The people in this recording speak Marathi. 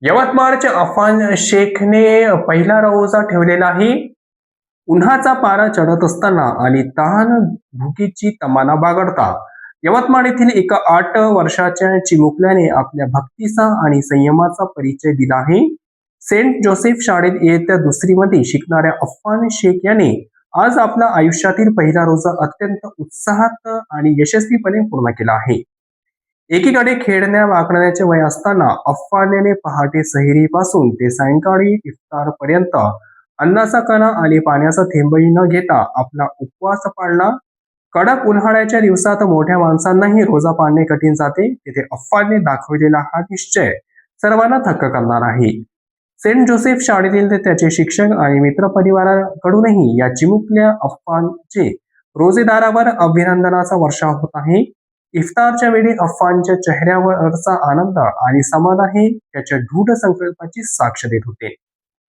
यवतमाळच्या अफान शेखने पहिला रोजा ठेवलेला आहे. उन्हाचा पारा चढत असताना आणि तहान भुकीची तमाना बागडता यवतमाळ येथील एका 8 वर्षाच्या चिमुकल्याने आपल्या भक्तीचा आणि संयमाचा परिचय दिला आहे. सेंट जोसेफ शाळेत इयत्ता 2री मध्ये शिकणाऱ्या अफान शेख याने आज आपला आयुष्यातील पहिला रोजा अत्यंत उत्साहात आणि यशस्वीपणे पूर्ण केला आहे. एकीकडे खेळण्या वाकण्याचे वय असताना अफवानेने पहाटे सहिरीपासून ते सायंकाळी इफ्तारपर्यंत अन्नाचा कणा आणि पाण्याचा थेंबही न घेता आपला उपवास पाळला. कडक उन्हाळ्याच्या दिवसात मोठ्या माणसांनाही रोजा पाळणे कठीण जाते, तिथे अफवाने दाखवलेला हा निश्चय सर्वांना थक्क करणार आहे. सेंट जोसेफ शाळेतील त्याचे शिक्षक आणि मित्रपरिवाराकडूनही या चिमुकल्या अफवानचे रोजेदारावर अभिनंदनाचा वर्षाव होत आहे. इफ्तारच्या वेळी अफवानच्या चेहऱ्यावरचा आनंद आणि समाधान हे त्याच्या दृढ संकल्पाची साक्ष देत होते.